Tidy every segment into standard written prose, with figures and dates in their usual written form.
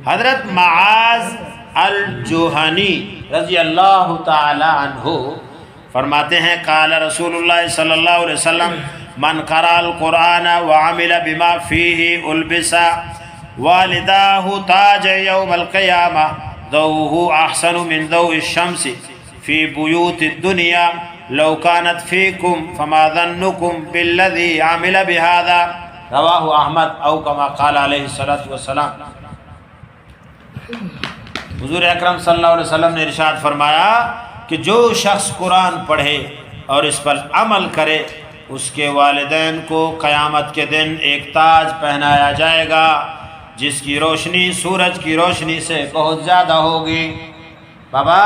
حضرت معاذ الجہنی رضی اللہ تعالی عنہ فرماتے ہیں قال رسول اللہ صلی اللہ علیہ وسلم من قرأ القرآن وعمل بما فيه البس والداه تاج يوم القيامة ضوءه أحسن من ضوء الشمس في بيوت الدنيا لو كانت فيكم فما ظنكم بالذي عمل بهذا رواه احمد او كما قال علیہ الصلوۃ والسلام۔ حضور اکرم صلی اللہ علیہ وسلم نے ارشاد فرمایا کہ جو شخص قرآن پڑھے اور اس پر عمل کرے اس کے والدین کو قیامت کے دن ایک تاج پہنایا جائے گا جس کی روشنی سورج کی روشنی سے بہت زیادہ ہوگی۔ بابا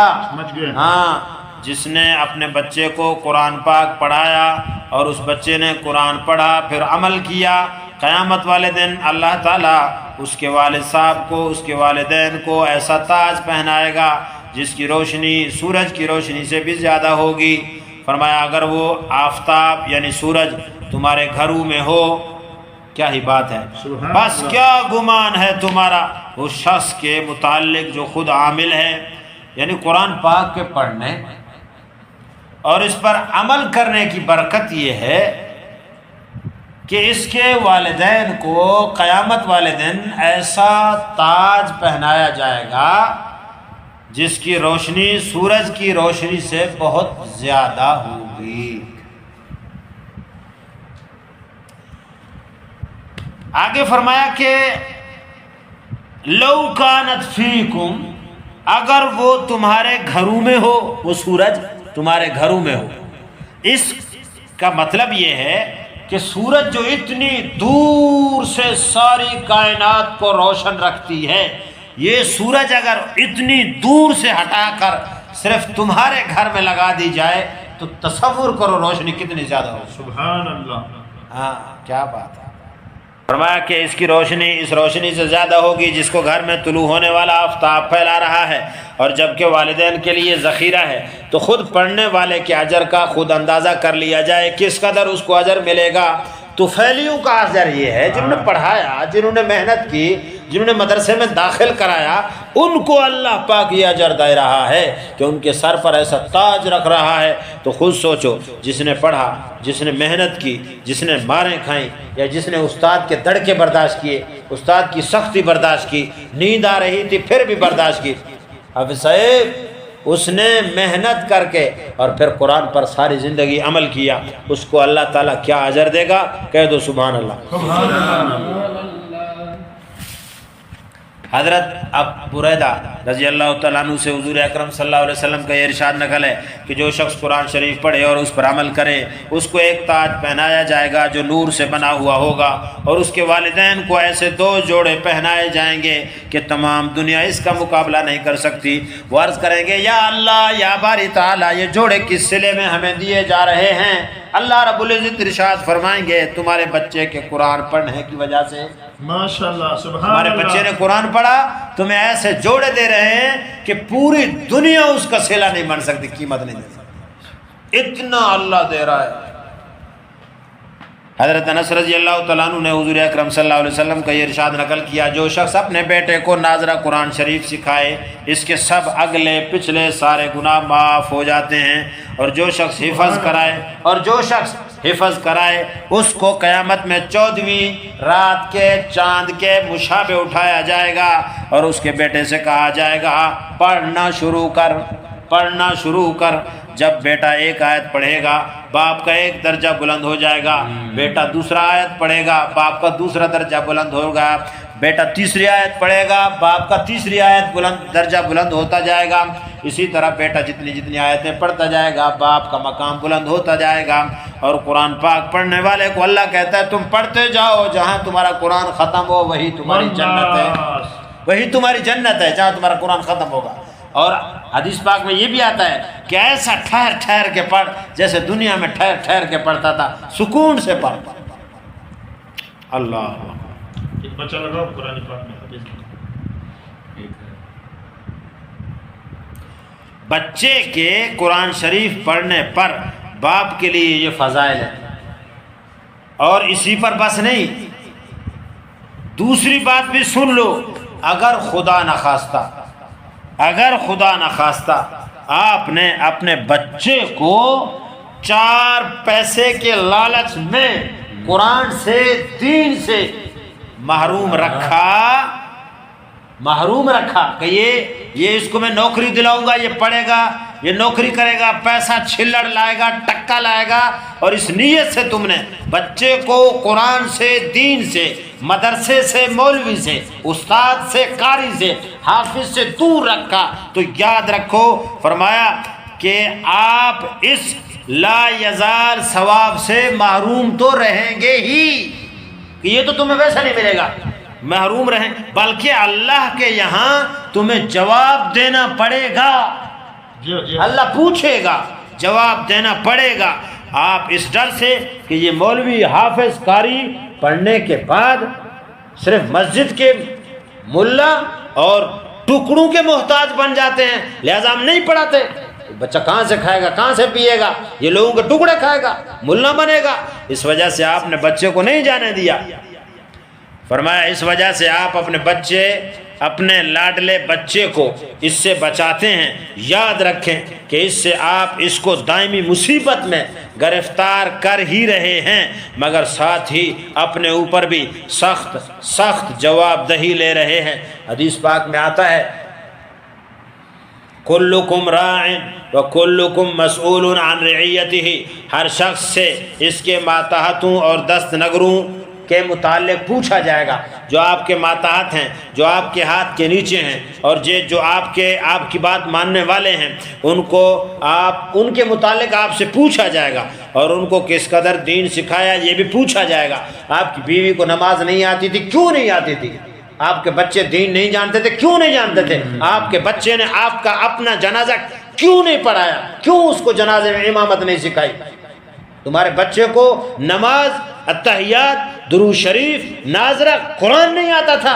ہاں، جس نے اپنے بچے کو قرآن پاک پڑھایا اور اس بچے نے قرآن پڑھا پھر عمل کیا، قیامت والے دن اللہ تعالیٰ اس کے والد صاحب کو، اس کے والدین کو ایسا تاج پہنائے گا جس کی روشنی سورج کی روشنی سے بھی زیادہ ہوگی۔ فرمایا اگر وہ آفتاب یعنی سورج تمہارے گھروں میں ہو، کیا ہی بات ہے، بس کیا گمان ہے تمہارا اس شخص کے متعلق جو خود عامل ہے، یعنی قرآن پاک کے پڑھنے اور اس پر عمل کرنے کی برکت یہ ہے کہ اس کے والدین کو قیامت والے دن ایسا تاج پہنایا جائے گا جس کی روشنی سورج کی روشنی سے بہت زیادہ ہوگی۔ آگے فرمایا کہ لو کانت فیکم، اگر وہ تمہارے گھروں میں ہو، وہ سورج تمہارے گھروں میں ہو۔ اس کا مطلب یہ ہے کہ سورج جو اتنی دور سے ساری کائنات کو روشن رکھتی ہے، یہ سورج اگر اتنی دور سے ہٹا کر صرف تمہارے گھر میں لگا دی جائے تو تصور کرو روشنی کتنی زیادہ ہو۔ سبحان اللہ، ہاں کیا بات ہے۔ فرمایا کہ اس کی روشنی اس روشنی سے زیادہ ہوگی جس کو گھر میں طلوع ہونے والا آفتاب پھیلا رہا ہے، اور جبکہ والدین کے لیے ذخیرہ ہے تو خود پڑھنے والے کے اجر کا خود اندازہ کر لیا جائے کس قدر اس کو اجر ملے گا۔ تو فیلیوں کا اجر یہ ہے جنہوں نے پڑھایا، جنہوں نے محنت کی، جنہوں نے مدرسے میں داخل کرایا، ان کو اللہ پاک یہ اجر دے رہا ہے کہ ان کے سر پر ایسا تاج رکھ رہا ہے۔ تو خود سوچو، جس نے پڑھا، جس نے محنت کی، جس نے ماریں کھائیں، یا جس نے استاد کے دڑکے برداشت کیے، استاد کی سختی برداشت کی، نیند آ رہی تھی پھر بھی برداشت کی، حافظ صاحب اس نے محنت کر کے اور پھر قرآن پر ساری زندگی عمل کیا، اس کو اللہ تعالیٰ کیا اجر دے گا؟ کہہ دو سبحان اللہ۔ حضرت ابو بریدہ رضی اللہ تعالیٰ عنہ سے حضور اکرم صلی اللہ علیہ وسلم کا یہ ارشاد نقل ہے کہ جو شخص قرآن شریف پڑھے اور اس پر عمل کرے اس کو ایک تاج پہنایا جائے گا جو نور سے بنا ہوا ہوگا، اور اس کے والدین کو ایسے 2 جوڑے پہنائے جائیں گے کہ تمام دنیا اس کا مقابلہ نہیں کر سکتی۔ وہ عرض کریں گے یا اللہ یا باری تعالیٰ، یہ جوڑے کس صلے میں ہمیں دیے جا رہے ہیں؟ اللہ رب العزت ارشاد فرمائیں گے تمہارے بچے کے قرآن پڑھنے کی وجہ سے، ماشاءاللہ، سبحان ہمارے اللہ، بچے نے قرآن پڑھا، تمہیں ایسے جوڑے دے رہے ہیں کہ پوری دنیا اس کا صلہ نہیں بن سکتی، قیمت نہیں دے سکتی، اتنا اللہ دے رہا ہے۔ حضرت انس رضی اللہ تعالیٰ عنہ نے حضور اکرم صلی اللہ علیہ وسلم کا یہ ارشاد نقل کیا، جو شخص اپنے بیٹے کو ناظرہ قرآن شریف سکھائے اس کے سب اگلے پچھلے سارے گناہ معاف ہو جاتے ہیں، اور جو شخص حفظ کرائے اس کو قیامت میں 14ویں رات کے چاند کے مشابہ اٹھایا جائے گا، اور اس کے بیٹے سے کہا جائے گا پڑھنا شروع کر۔ جب بیٹا ایک آیت پڑھے گا باپ کا ایک درجہ بلند ہو جائے گا، بیٹا دوسرا آیت پڑھے گا باپ کا دوسرا درجہ بلند ہوگا، بیٹا تیسری آیت پڑھے گا باپ کا تیسری آیت درجہ بلند ہوتا جائے گا، اسی طرح بیٹا جتنی آیتیں پڑھتا جائے گا باپ کا مقام بلند ہوتا جائے گا۔ اور قرآن پاک پڑھنے والے کو اللہ کہتا ہے تم پڑھتے جاؤ، جہاں تمہارا قرآن ختم ہو وہی تمہاری جنت ہے، وہی تمہاری جنت ہے جہاں تمہارا قرآن ختم ہوگا۔ اور حدیث پاک میں یہ بھی آتا ہے کہ ایسا ٹھہر ٹھہر کے پڑھ جیسے دنیا میں ٹھہر ٹھہر کے پڑھتا تھا، سکون سے پڑھ۔ اللہ ایک بچہ لگاؤ قرآن پاک میں، بچے کے قرآن شریف پڑھنے پر باپ کے لیے یہ فضائل ہے، اور اسی پر بس نہیں، دوسری بات بھی سن لو اگر خدا نخواستہ آپ نے اپنے بچے کو 4 پیسے کے لالچ میں قرآن سے دین سے محروم رکھا کہ یہ اس کو میں نوکری دلاؤں گا، یہ پڑھے گا، یہ نوکری کرے گا، پیسہ چھلڑ لائے گا، ٹکا لائے گا، اور اس نیت سے تم نے بچے کو قرآن سے دین سے مدرسے سے مولوی سے استاد سے قاری سے حافظ سے دور رکھا، تو یاد رکھو فرمایا کہ آپ اس لا یزال ثواب سے محروم تو رہیں گے ہی، کہ یہ تو تمہیں ویسا نہیں ملے گا، محروم رہیں، بلکہ اللہ کے یہاں تمہیں جواب دینا پڑے گا، اللہ پوچھے گا، جواب دینا پڑے گا۔ آپ اس ڈر سے کہ یہ مولوی حافظ قاری پڑھنے کے بعد صرف مسجد کے ملا اور ٹکڑوں کے محتاج بن جاتے ہیں، لہذا ہم نہیں پڑھاتے، بچہ کہاں سے کھائے گا، کہاں سے پیے گا، یہ لوگوں کے ٹکڑے کھائے گا، ملا بنے گا، اس وجہ سے آپ نے بچے کو نہیں جانے دیا۔ فرمایا اس وجہ سے آپ اپنے لاڈلے بچے کو اس سے بچاتے ہیں، یاد رکھیں کہ اس سے آپ اس کو دائمی مصیبت میں گرفتار کر ہی رہے ہیں، مگر ساتھ ہی اپنے اوپر بھی سخت جواب دہی لے رہے ہیں۔ حدیث پاک میں آتا ہے کلکم راع وکلکم مسئول عن رعیتہ، ہر شخص سے اس کے ماتحتوں اور دست نگروں کے متعلق پوچھا جائے گا، جو آپ کے ماتحت ہیں، جو آپ کے ہاتھ کے نیچے ہیں، اور جو آپ کی بات ماننے والے ہیں، ان کے متعلق آپ سے پوچھا جائے گا، اور ان کو کس قدر دین سکھایا یہ بھی پوچھا جائے گا۔ آپ کی بیوی کو نماز نہیں آتی تھی، کیوں نہیں آتی تھی؟ آپ کے بچے دین نہیں جانتے تھے، کیوں نہیں جانتے تھے؟ آپ کے بچے نے آپ کا اپنا جنازہ کیوں نہیں پڑھایا؟ کیوں اس کو جنازے میں امامت نہیں سکھائی؟ تمہارے بچے کو نماز، اتحیات، درود شریف، ناظرہ، قرآن نہیں آتا تھا،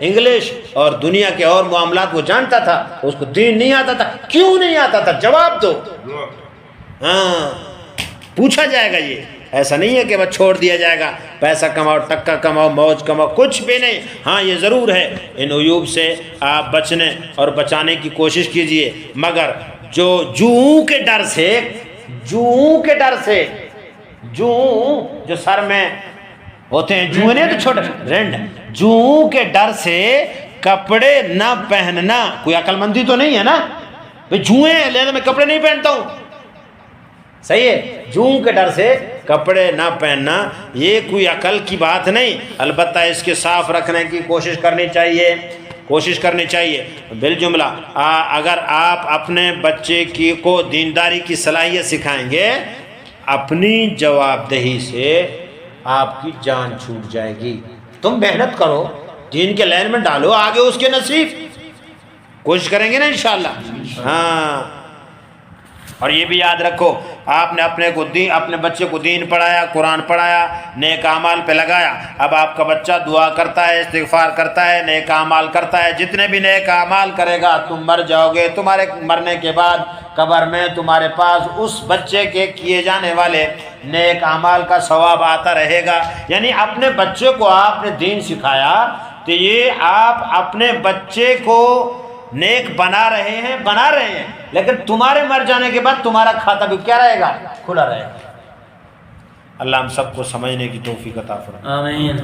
انگلش اور دنیا کے اور معاملات وہ جانتا تھا، اس کو دین نہیں آتا تھا، کیوں نہیں آتا تھا؟ جواب دو۔ ہاں پوچھا جائے گا، یہ ایسا نہیں ہے کہ بس چھوڑ دیا جائے گا، پیسہ کماؤ، ٹکا کماؤ، موج کماؤ، کچھ بھی نہیں۔ ہاں یہ ضرور ہے ان عیوب سے آپ بچنے اور بچانے کی کوشش کیجئے، مگر جو سر میں ہوتے ہیں، جوئیں نہیں تو چھوٹے رینڈ، جوؤں کے ڈر سے کپڑے نہ پہننا کوئی عقل مندی تو نہیں ہے نا، جوئیں لہذا میں کپڑے نہیں پہنتا ہوں، صحیح ہے؟ جوؤں کے ڈر سے کپڑے نہ پہننا یہ کوئی عقل کی بات نہیں، البتہ اس کے صاف رکھنے کی کوشش کرنی چاہیے۔ بالجملہ اگر آپ اپنے بچے کو دینداری کی صلاحیت سکھائیں گے، اپنی جواب دہی سے آپ کی جان چھوٹ جائے گی۔ تم محنت کرو، دین کے لائن میں ڈالو، آگے اس کے نصیب، کوشش کریں گے نا انشاءاللہ۔ ہاں، اور یہ بھی یاد رکھو، آپ نے اپنے بچے کو دین پڑھایا، قرآن پڑھایا، نیک اعمال پہ لگایا، اب آپ کا بچہ دعا کرتا ہے، استغفار کرتا ہے، نیک اعمال کرتا ہے، جتنے بھی نیک اعمال کرے گا تم مر جاؤ گے، تمہارے مرنے کے بعد قبر میں تمہارے پاس اس بچے کے کیے جانے والے نیک اعمال کا ثواب آتا رہے گا۔ یعنی اپنے بچے کو آپ نے دین سکھایا تو یہ آپ اپنے بچے کو نیک بنا رہے ہیں، لیکن تمہارے مر جانے کے بعد تمہارا کھاتا بھی کیا رہے گا؟ کھلا رہے گا۔ اللہ ہم سب کو سمجھنے کی توفیق عطا فرمائے۔ آمین۔